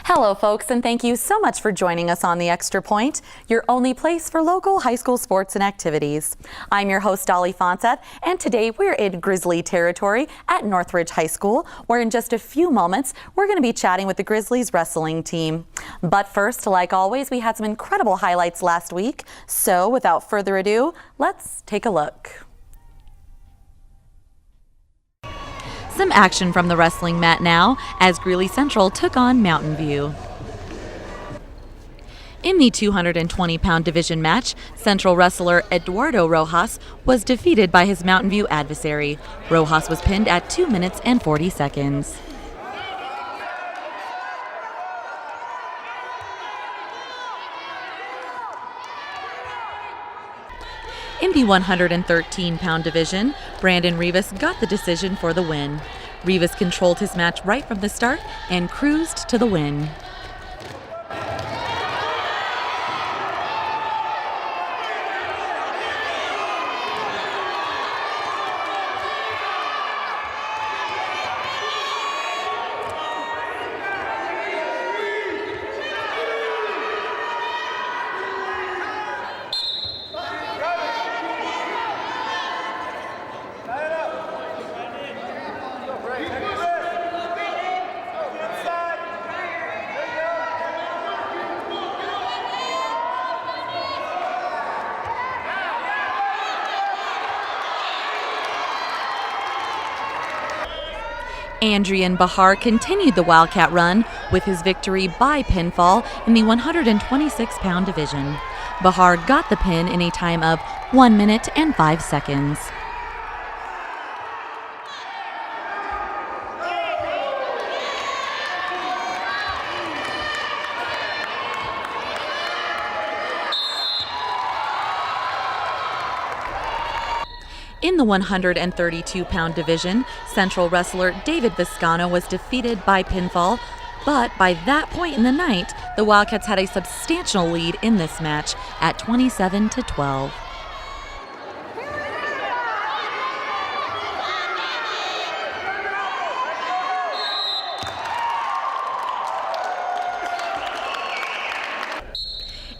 Hello, folks, and thank you so much for joining us on The Extra Point, your only place for local high school sports and activities. I'm your host, Dolly Fonseth, and today we're in Grizzly territory at Northridge High School, where in just a few moments, we're going to be chatting with the Grizzlies wrestling team. But first, like always, we had some incredible highlights last week, so without further ado, let's take a look. Some action from the wrestling mat now as Greeley Central took on Mountain View. In the 220-pound division match, Central wrestler Eduardo Rojas was defeated by his Mountain View adversary. Rojas was pinned at 2 minutes and 40 seconds. In the 113-pound division, Brandon Rivas got the decision for the win. Rivas controlled his match right from the start and cruised to the win. Andrian Bahar continued the Wildcat run with his victory by pinfall in the 126-pound division. Bahar got the pin in a time of 1 minute and 5 seconds. In the 132-pound division, Central wrestler David Viscano was defeated by pinfall, but by that point in the night, the Wildcats had a substantial lead in this match at 27-12.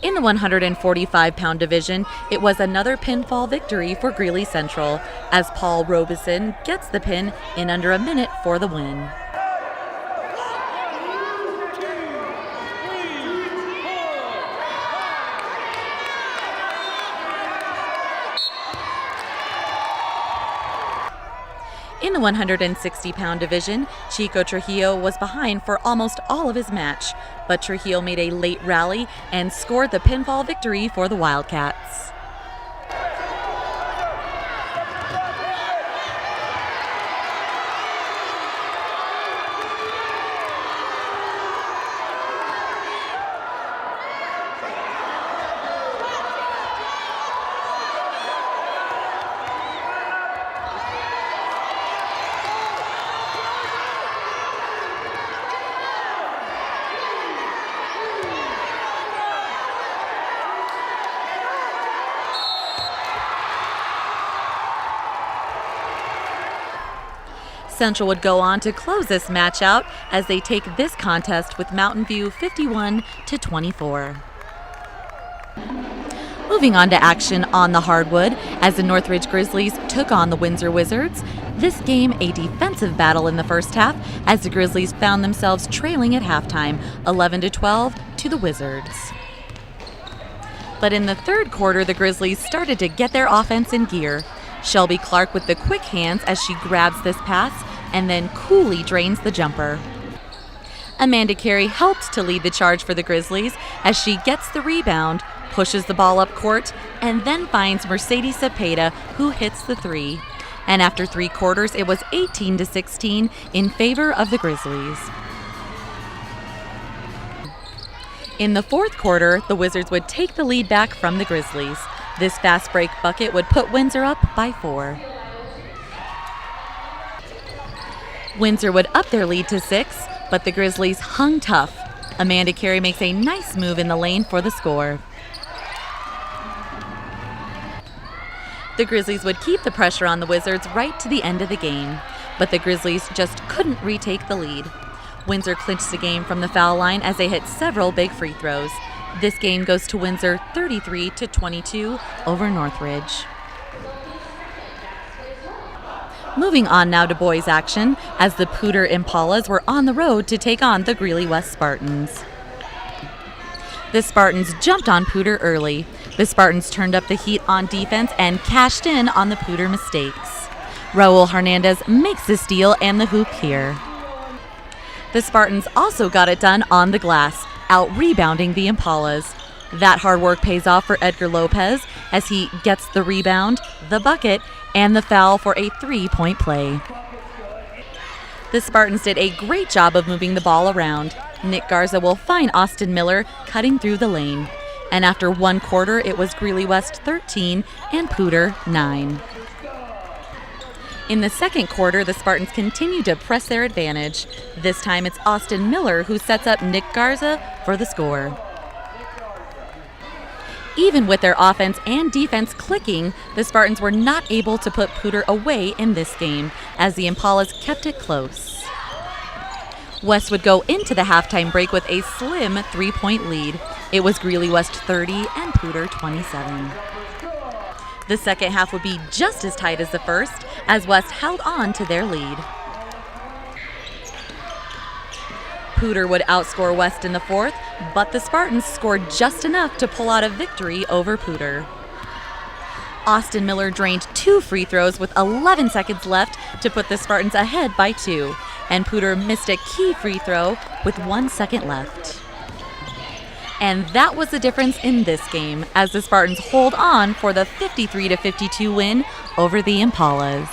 In the 145-pound division, it was another pinfall victory for Greeley Central, as Paul Robeson gets the pin in under a minute for the win. In the 160-pound division, Chico Trujillo was behind for almost all of his match, but Trujillo made a late rally and scored the pinfall victory for the Wildcats. Central would go on to close this match out as they take this contest with Mountain View 51-24. Moving on to action on the hardwood as the Northridge Grizzlies took on the Windsor Wizards. This game a defensive battle in the first half as the Grizzlies found themselves trailing at halftime 11-12 to the Wizards. But in the third quarter, the Grizzlies started to get their offense in gear. Shelby Clark with the quick hands as she grabs this pass and then coolly drains the jumper. Amanda Carey helps to lead the charge for the Grizzlies as she gets the rebound, pushes the ball up court, and then finds Mercedes Cepeda, who hits the three. And after 3 quarters, it was 18-16 in favor of the Grizzlies. In the fourth quarter, the Wizards would take the lead back from the Grizzlies. This fast break bucket would put Windsor up by 4. Windsor would up their lead to 6, but the Grizzlies hung tough. Amanda Carey makes a nice move in the lane for the score. The Grizzlies would keep the pressure on the Wizards right to the end of the game, but the Grizzlies just couldn't retake the lead. Windsor clinched the game from the foul line as they hit several big free throws. This game goes to Windsor 33-22 over Northridge. Moving on now to boys action, as the Poudre Impalas were on the road to take on the Greeley West Spartans. The Spartans jumped on Poudre early. The Spartans turned up the heat on defense and cashed in on the Poudre mistakes. Raul Hernandez makes the steal and the hoop here. The Spartans also got it done on the glass, out-rebounding the Impalas. That hard work pays off for Edgar Lopez as he gets the rebound, the bucket, and the foul for a three-point play. The Spartans did a great job of moving the ball around. Nick Garza will find Austin Miller cutting through the lane. And after one quarter, it was Greeley West 13 and Poudre 9. In the second quarter, the Spartans continue to press their advantage. This time it's Austin Miller who sets up Nick Garza for the score. Even with their offense and defense clicking, the Spartans were not able to put Poudre away in this game, as the Impalas kept it close. West would go into the halftime break with a slim three-point lead. It was Greeley West 30 and Poudre 27. The second half would be just as tight as the first, as West held on to their lead. Poudre would outscore West in the fourth, but the Spartans scored just enough to pull out a victory over Poudre. Austin Miller drained 2 free throws with 11 seconds left to put the Spartans ahead by 2, and Poudre missed a key free throw with 1 second left. And that was the difference in this game, as the Spartans hold on for the 53-52 win over the Impalas.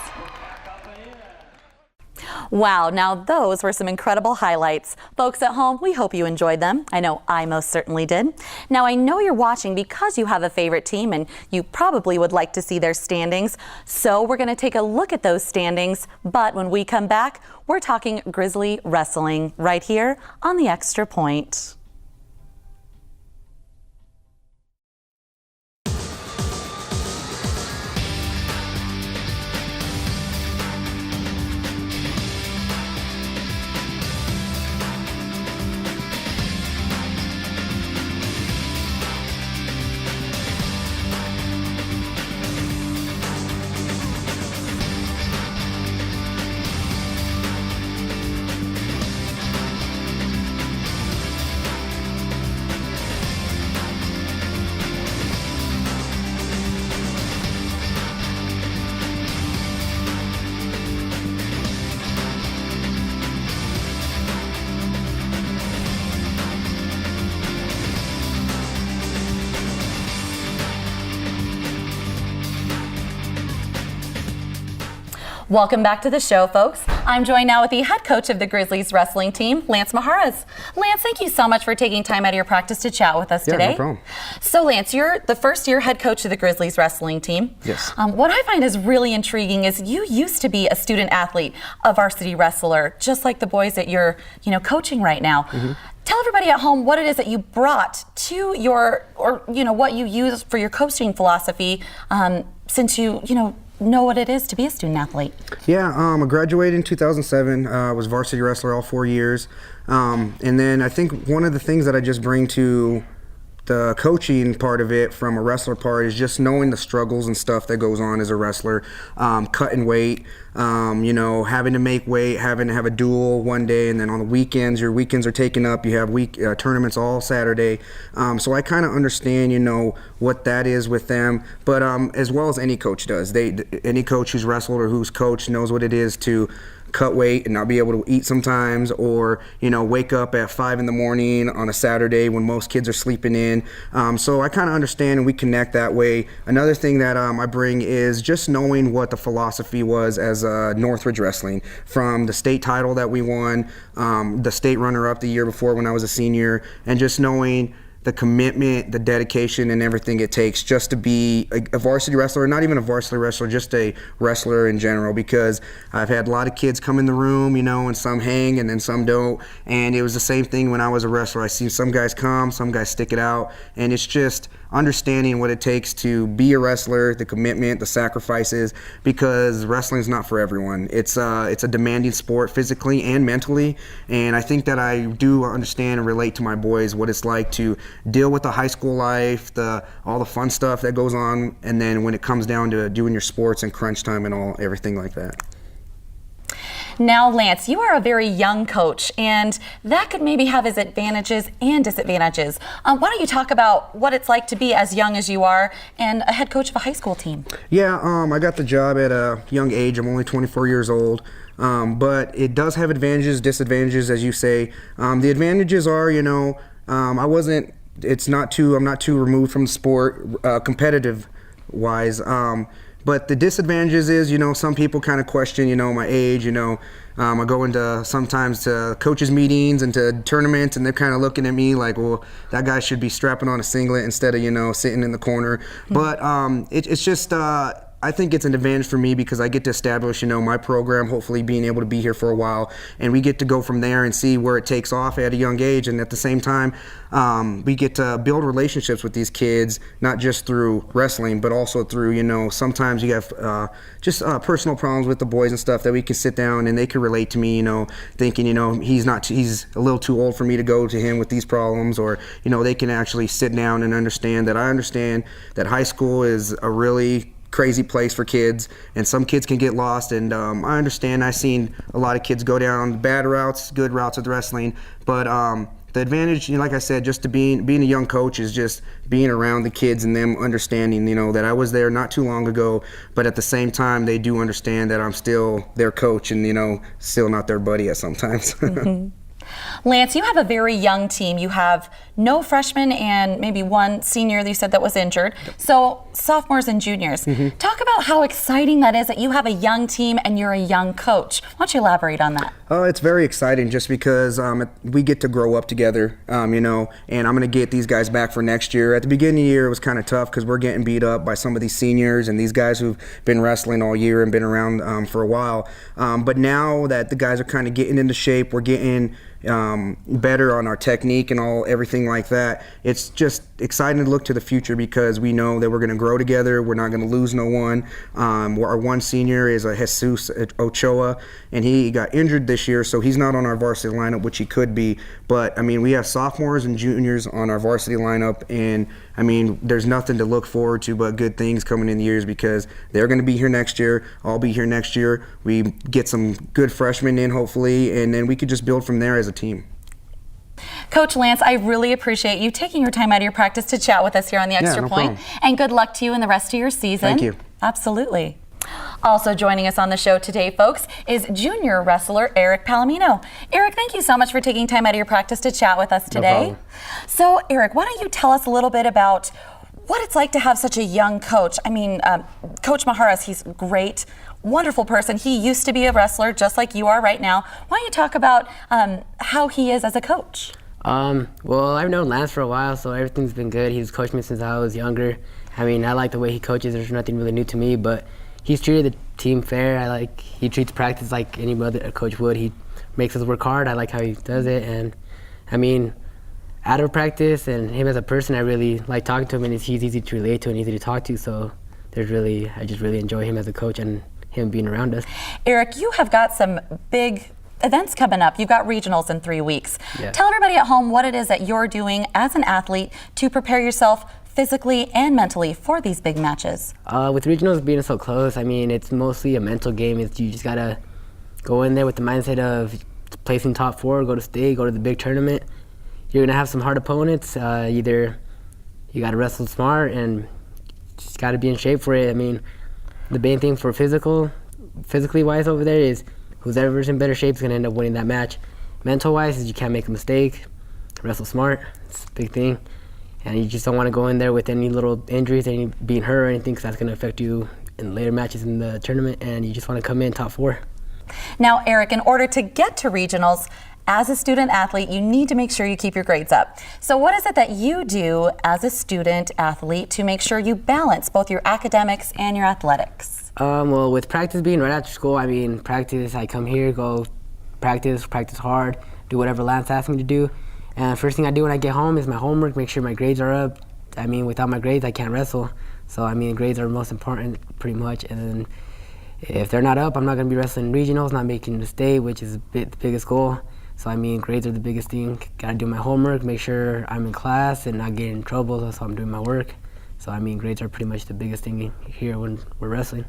Wow, now those were some incredible highlights. Folks at home, we hope you enjoyed them. I know I most certainly did. Now, I know you're watching because you have a favorite team and you probably would like to see their standings. So we're going to take a look at those standings. But when we come back, we're talking Grizzly wrestling right here on the Extra Point. Welcome back to the show, folks. I'm joined now with the head coach of the Grizzlies wrestling team, Lance Mijares. Lance, thank you so much for taking time out of your practice to chat with us today. No problem. So, Lance, you're the first-year head coach of the Grizzlies wrestling team. Yes. What I find is really intriguing is you used to be a student athlete, a varsity wrestler, just like the boys that you're, coaching right now. Mm-hmm. Tell everybody at home what it is that you brought to your, what you use for your coaching philosophy, since you know what it is to be a student athlete. Yeah, I graduated in 2007, was varsity wrestler all 4 years. And then I think one of the things that I just bring to the coaching part of it from a wrestler part is just knowing the struggles and stuff that goes on as a wrestler, cutting weight, having to make weight, having to have a duel one day, and then on the weekends, your weekends are taken up. You have tournaments all Saturday. So I kind of understand, what that is with them, but as well as any coach does. Any coach who's wrestled or who's coached knows what it is to cut weight and not be able to eat sometimes, or wake up at 5 in the morning on a Saturday when most kids are sleeping in. So I kind of understand, and we connect that way. Another thing that I bring is just knowing what the philosophy was as Northridge wrestling, from the state title that we won, the state runner-up the year before when I was a senior, and just knowing the commitment, the dedication, and everything it takes just to be a varsity wrestler, or not even a varsity wrestler, just a wrestler in general, because I've had a lot of kids come in the room, and some hang and then some don't, and it was the same thing when I was a wrestler. I see some guys come, some guys stick it out, and it's just understanding what it takes to be a wrestler, the commitment, the sacrifices, because wrestling is not for everyone. It's a demanding sport physically and mentally, and I think that I do understand and relate to my boys what it's like to deal with the high school life, all the fun stuff that goes on, and then when it comes down to doing your sports and crunch time and everything like that. Now, Lance, you are a very young coach, and that could maybe have its advantages and disadvantages. Why don't you talk about what it's like to be as young as you are and a head coach of a high school team? Yeah, I got the job at a young age. I'm only 24 years old. But it does have advantages, disadvantages, as you say. The advantages are, I'm not too removed from the sport, competitive wise. But the disadvantages is, some people kind of question, my age, I go sometimes to coaches meetings and to tournaments, and they're kind of looking at me like, well, that guy should be strapping on a singlet instead of, sitting in the corner. But it's just, I think it's an advantage for me because I get to establish, my program, hopefully being able to be here for a while, and we get to go from there and see where it takes off at a young age. And at the same time, we get to build relationships with these kids, not just through wrestling, but also through, sometimes you have just personal problems with the boys and stuff that we can sit down and they can relate to me, thinking, he's a little too old for me to go to him with these problems, or, they can actually sit down and understand that I understand that high school is a really crazy place for kids, and some kids can get lost, and I understand. I've seen a lot of kids go down bad routes, good routes with wrestling, but the advantage, like I said, just to being a young coach is just being around the kids and them understanding, that I was there not too long ago, but at the same time they do understand that I'm still their coach and still not their buddy at sometimes. Mm-hmm. Lance, you have a very young team. You have no freshmen and maybe one senior that you said that was injured. So sophomores and juniors. Mm-hmm. Talk about how exciting that is that you have a young team and you're a young coach. Why don't you elaborate on that? It's very exciting just because we get to grow up together, and I'm going to get these guys back for next year. At the beginning of the year, it was kind of tough because we're getting beat up by some of these seniors and these guys who've been wrestling all year and been around for a while. But now that the guys are kind of getting into shape, we're getting better on our technique and everything like that. It's just exciting to look to the future because we know that we're going to grow together. We're not going to lose no one. Our one senior is a Jesus Ochoa, and he got injured this year, so he's not on our varsity lineup, which he could be. But we have sophomores and juniors on our varsity lineup, and there's nothing to look forward to but good things coming in the years because they're going to be here next year. I'll be here next year. We get some good freshmen in, hopefully, and then we could just build from there as a team. Coach Lance, I really appreciate you taking your time out of your practice to chat with us here on the Extra Point. And good luck to you in the rest of your season. Thank you. Absolutely. Also joining us on the show today, folks, is junior wrestler Erick Palomino. Erick, thank you so much for taking time out of your practice to chat with us today. No problem. So, Erick, why don't you tell us a little bit about what it's like to have such a young coach? Coach Mijares, he's great, wonderful person. He used to be a wrestler just like you are right now. Why don't you talk about how he is as a coach? Well, I've known Lance for a while, so everything's been good. He's coached me since I was younger. I like the way he coaches. There's nothing really new to me, but he's treated the team fair. He treats practice like any other coach would. He makes us work hard. I like how he does it, and out of practice and him as a person, I really like talking to him, and he's easy to relate to and easy to talk to, so I just really enjoy him as a coach and him being around us. Erick, you have got some big events coming up. You've got regionals in 3 weeks. Yeah. Tell everybody at home what it is that you're doing as an athlete to prepare yourself physically and mentally for these big matches. With regionals being so close, it's mostly a mental game. You just gotta go in there with the mindset of placing top 4, go to state, go to the big tournament. You're gonna have some hard opponents. Either you gotta wrestle smart and just gotta be in shape for it. The main thing for physically wise over there is whoever's in better shape is gonna end up winning that match. Mental wise is you can't make a mistake, wrestle smart, it's a big thing. And you just don't want to go in there with any little injuries, any being hurt or anything, because that's going to affect you in later matches in the tournament, and you just want to come in top 4. Now, Erick, in order to get to regionals, as a student athlete, you need to make sure you keep your grades up. So what is it that you do as a student athlete to make sure you balance both your academics and your athletics? Well, with practice being right after school, I mean, practice, I come here, go practice hard, do whatever Lance asks me to do. And first thing I do when I get home is my homework, make sure my grades are up. I mean, without my grades, I can't wrestle. So, I mean, grades are most important, pretty much. And then if they're not up, I'm not going to be wrestling regionals, not making the state, which is the biggest goal. So, I mean, grades are the biggest thing. Got to do my homework, make sure I'm in class and not get in trouble, so I'm doing my work. So, I mean, grades are pretty much the biggest thing here when we're wrestling.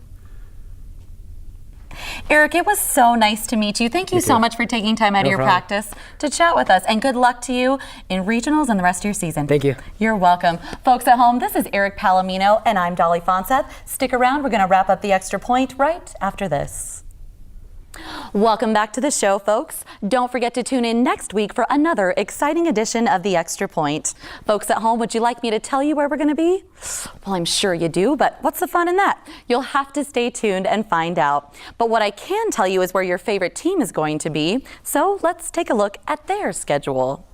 Erick, it was so nice to meet you. Thank you so much for taking time out of your practice to chat with us. And good luck to you in regionals and the rest of your season. Thank you. You're welcome. Folks at home, this is Erick Palomino, and I'm Dolly Fonseth. Stick around. We're going to wrap up the Extra Point right after this. Welcome back to the show, folks. Don't forget to tune in next week for another exciting edition of the Extra Point. Folks at home, would you like me to tell you where we're going to be? Well, I'm sure you do, but what's the fun in that? You'll have to stay tuned and find out. But what I can tell you is where your favorite team is going to be. So let's take a look at their schedule.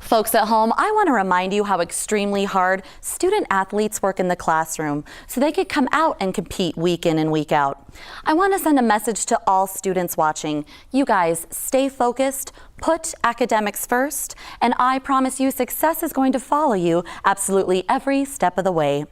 Folks at home, I want to remind you how extremely hard student athletes work in the classroom so they could come out and compete week in and week out. I want to send a message to all students watching. You guys, stay focused, put academics first, and I promise you success is going to follow you absolutely every step of the way.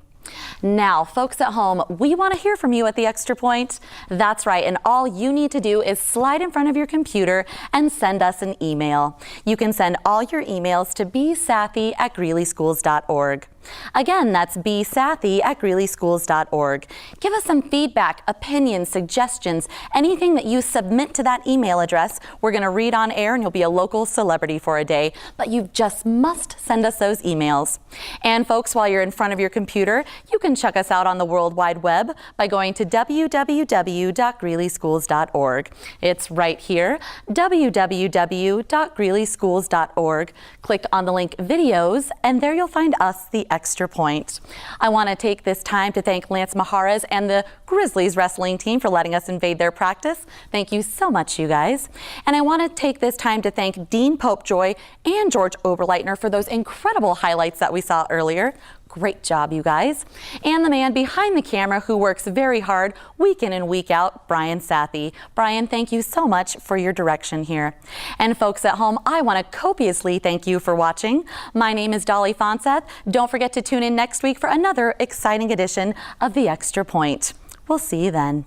Now, folks at home, we want to hear from you at the Extra Point. That's right, and all you need to do is slide in front of your computer and send us an email. You can send all your emails to bsathy@greeleyschools.org. Again, that's bsathy@greeleyschools.org. Give us some feedback, opinions, suggestions, anything that you submit to that email address. We're going to read on air and you'll be a local celebrity for a day, but you just must send us those emails. And folks, while you're in front of your computer, you can check us out on the World Wide Web by going to www.greeleyschools.org. It's right here, www.greeleyschools.org. Click on the link videos, and there you'll find us, the Extra Point. I want to take this time to thank Lance Mijares and the Grizzlies wrestling team for letting us invade their practice. Thank you so much, you guys. And I want to take this time to thank Dean Popejoy and George Oberleitner for those incredible highlights that we saw earlier. Great job, you guys. And the man behind the camera who works very hard week in and week out, Brian Sathy. Brian, thank you so much for your direction here. And folks at home, I want to copiously thank you for watching. My name is Dolly Fonseth. Don't forget to tune in next week for another exciting edition of The Extra Point. We'll see you then.